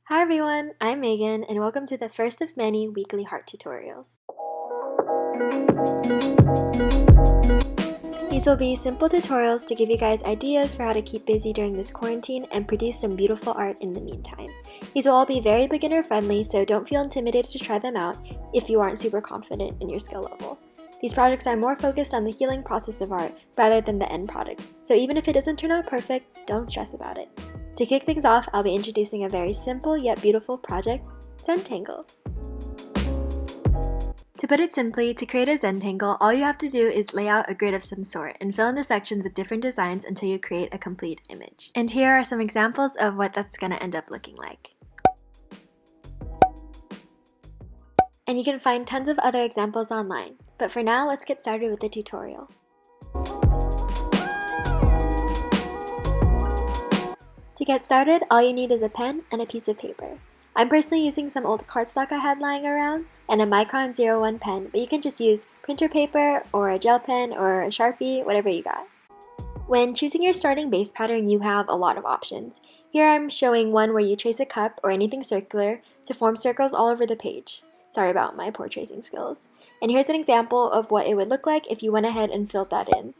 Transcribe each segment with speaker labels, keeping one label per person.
Speaker 1: Hi everyone, I'm Megan and welcome to the first of many weekly HART tutorials. These will be simple tutorials to give you guys ideas for how to keep busy during this quarantine and produce some beautiful art in the meantime. These will all be very beginner friendly, so don't feel intimidated to try them out if you aren't super confident in your skill level. These projects are more focused on the healing process of art rather than the end product, so even if it doesn't turn out perfect, don't stress about it. To kick things off, I'll be introducing a very simple yet beautiful project, zentangles. To put it simply, to create a zentangle, all you have to do is lay out a grid of some sort and fill in the sections with different designs until you create a complete image. And here are some examples of what that's going to end up looking like. And you can find tons of other examples online, but for now, let's get started with the tutorial. To get started, all you need is a pen and a piece of paper. I'm personally using some old cardstock I had lying around and a Micron 01 pen, but you can just use printer paper or a gel pen or a Sharpie, whatever you got. When choosing your starting base pattern, you have a lot of options. Here I'm showing one where you trace a cup or anything circular to form circles all over the page. Sorry about my poor tracing skills. And here's an example of what it would look like if you went ahead and filled that in.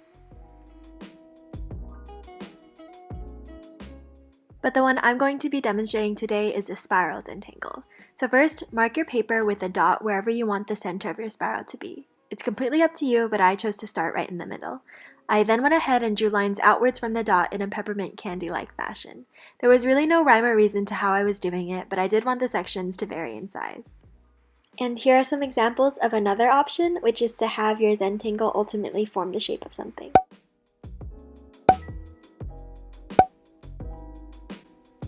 Speaker 1: But the one I'm going to be demonstrating today is a spiral zentangle. So first, mark your paper with a dot wherever you want the center of your spiral to be. It's completely up to you, but I chose to start right in the middle. I then went ahead and drew lines outwards from the dot in a peppermint candy-like fashion. There was really no rhyme or reason to how I was doing it, but I did want the sections to vary in size. And here are some examples of another option, which is to have your zentangle ultimately form the shape of something.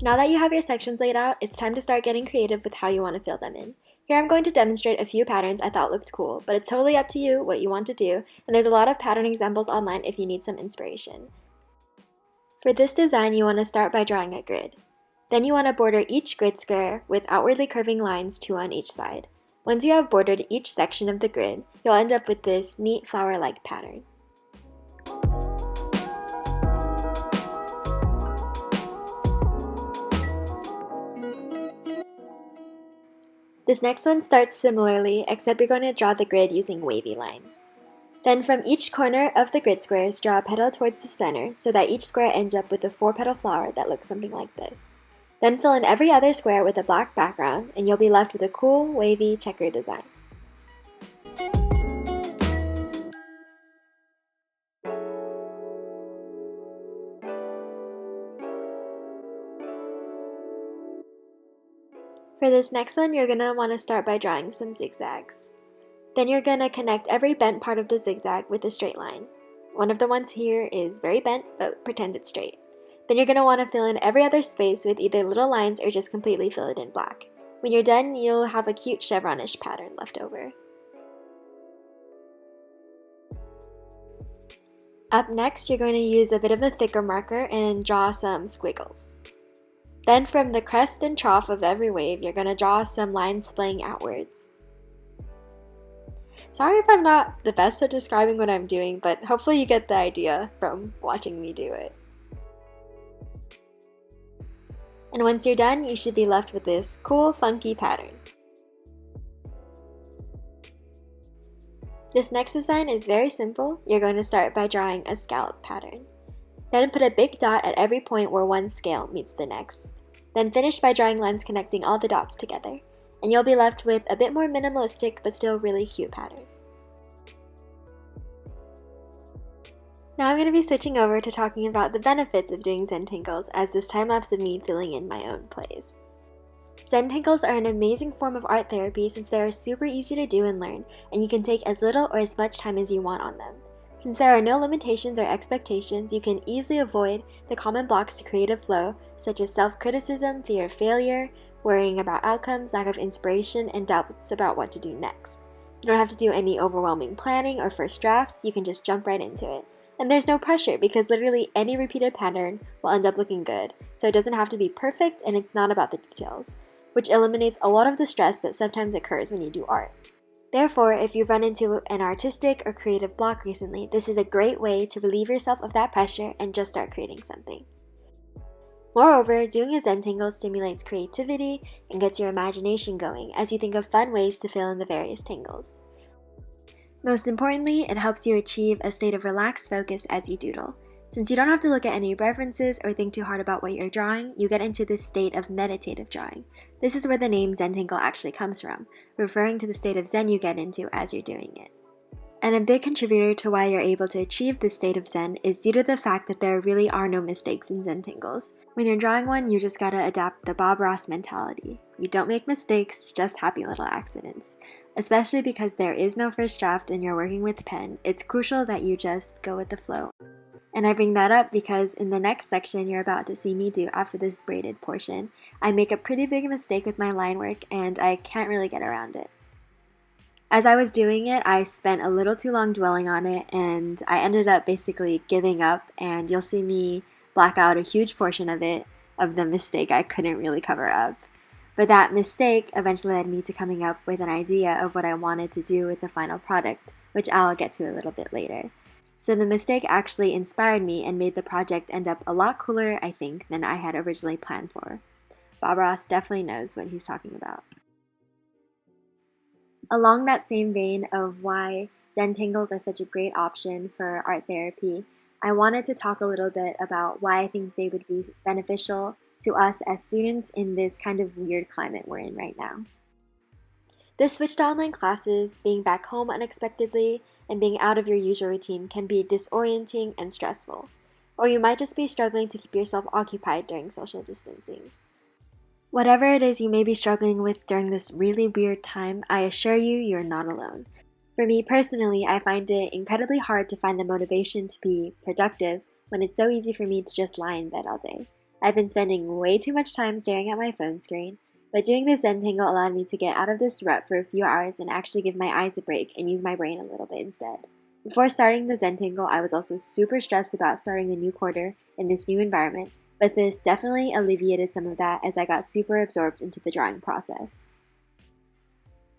Speaker 1: Now that you have your sections laid out, it's time to start getting creative with how you want to fill them in. Here I'm going to demonstrate a few patterns I thought looked cool, but it's totally up to you what you want to do, and there's a lot of pattern examples online if you need some inspiration. For this design, you want to start by drawing a grid. Then you want to border each grid square with outwardly curving lines, 2 on each side. Once you have bordered each section of the grid, you'll end up with this neat flower-like pattern. This next one starts similarly, except you're going to draw the grid using wavy lines. Then from each corner of the grid squares, draw a petal towards the center so that each square ends up with a 4-petal flower that looks something like this. Then fill in every other square with a black background, and you'll be left with a cool, wavy checker design. For this next one, you're going to want to start by drawing some zigzags. Then you're going to connect every bent part of the zigzag with a straight line. One of the ones here is very bent, but pretend it's straight. Then you're going to want to fill in every other space with either little lines or just completely fill it in black. When you're done, you'll have a cute chevronish pattern left over. Up next, you're going to use a bit of a thicker marker and draw some squiggles. Then from the crest and trough of every wave, you're going to draw some lines splaying outwards. Sorry if I'm not the best at describing what I'm doing, but hopefully you get the idea from watching me do it. And once you're done, you should be left with this cool, funky pattern. This next design is very simple. You're going to start by drawing a scallop pattern. Then put a big dot at every point where one scale meets the next. Then finish by drawing lines connecting all the dots together, and you'll be left with a bit more minimalistic but still really cute pattern. Now I'm going to be switching over to talking about the benefits of doing zentangles as this time lapse of me filling in my own plays. Zentangles are an amazing form of art therapy since they are super easy to do and learn, and you can take as little or as much time as you want on them. Since there are no limitations or expectations, you can easily avoid the common blocks to creative flow, such as self-criticism, fear of failure, worrying about outcomes, lack of inspiration, and doubts about what to do next. You don't have to do any overwhelming planning or first drafts, you can just jump right into it. And there's no pressure because literally any repeated pattern will end up looking good, so it doesn't have to be perfect and it's not about the details, which eliminates a lot of the stress that sometimes occurs when you do art. Therefore, if you've run into an artistic or creative block recently, this is a great way to relieve yourself of that pressure and just start creating something. Moreover, doing a zentangle stimulates creativity and gets your imagination going as you think of fun ways to fill in the various tangles. Most importantly, it helps you achieve a state of relaxed focus as you doodle. Since you don't have to look at any references or think too hard about what you're drawing, you get into this state of meditative drawing. This is where the name zentangle actually comes from, referring to the state of zen you get into as you're doing it. And a big contributor to why you're able to achieve this state of zen is due to the fact that there really are no mistakes in zentangles. When you're drawing one, you just gotta adapt the Bob Ross mentality. You don't make mistakes, just happy little accidents. Especially because there is no first draft and you're working with pen, it's crucial that you just go with the flow. And I bring that up because in the next section you're about to see me do after this braided portion, I make a pretty big mistake with my line work and I can't really get around it. As I was doing it, I spent a little too long dwelling on it and I ended up basically giving up, and you'll see me black out a huge portion of it, of the mistake I couldn't really cover up. But that mistake eventually led me to coming up with an idea of what I wanted to do with the final product, which I'll get to a little bit later. So the mistake actually inspired me and made the project end up a lot cooler, I think, than I had originally planned for. Bob Ross definitely knows what he's talking about. Along that same vein of why zentangles are such a great option for art therapy, I wanted to talk a little bit about why I think they would be beneficial to us as students in this kind of weird climate we're in right now. The switch to online classes, being back home unexpectedly, and being out of your usual routine can be disorienting and stressful. Or you might just be struggling to keep yourself occupied during social distancing. Whatever it is you may be struggling with during this really weird time, I assure you, you're not alone. For me personally, I find it incredibly hard to find the motivation to be productive when it's so easy for me to just lie in bed all day. I've been spending way too much time staring at my phone screen, but doing this zentangle allowed me to get out of this rut for a few hours and actually give my eyes a break and use my brain a little bit instead. Before starting the zentangle, I was also super stressed about starting the new quarter in this new environment, but this definitely alleviated some of that as I got super absorbed into the drawing process.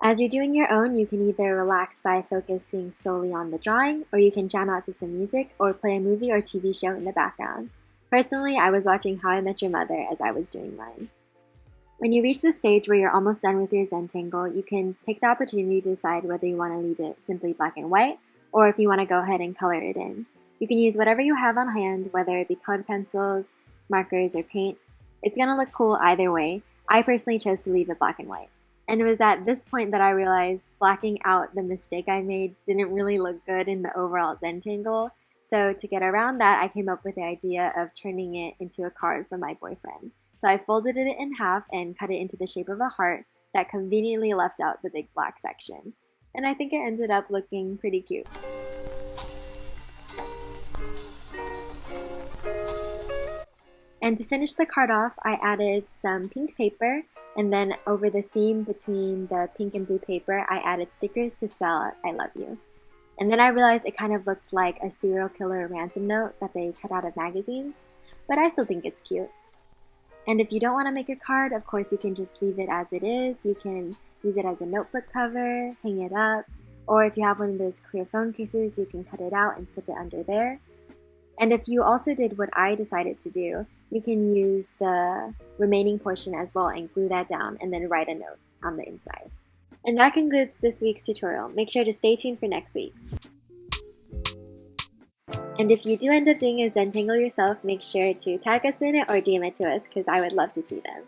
Speaker 1: As you're doing your own, you can either relax by focusing solely on the drawing, or you can jam out to some music or play a movie or TV show in the background. Personally, I was watching How I Met Your Mother as I was doing mine. When you reach the stage where you're almost done with your zentangle, you can take the opportunity to decide whether you want to leave it simply black and white, or if you want to go ahead and color it in. You can use whatever you have on hand, whether it be colored pencils, markers, or paint. It's going to look cool either way. I personally chose to leave it black and white. And it was at this point that I realized blacking out the mistake I made didn't really look good in the overall zentangle. So to get around that, I came up with the idea of turning it into a card for my boyfriend. So I folded it in half and cut it into the shape of a heart that conveniently left out the big black section. And I think it ended up looking pretty cute. And to finish the card off, I added some pink paper, and then over the seam between the pink and blue paper, I added stickers to spell out I love you. And then I realized it kind of looked like a serial killer ransom note that they cut out of magazines, but I still think it's cute. And if you don't want to make a card, of course you can just leave it as it is. You can use it as a notebook cover, hang it up, or if you have one of those clear phone cases, you can cut it out and slip it under there. And if you also did what I decided to do, you can use the remaining portion as well and glue that down and then write a note on the inside. And that concludes this week's tutorial. Make sure to stay tuned for next week's. And if you do end up doing a zentangle yourself, make sure to tag us in it or DM it to us because I would love to see them.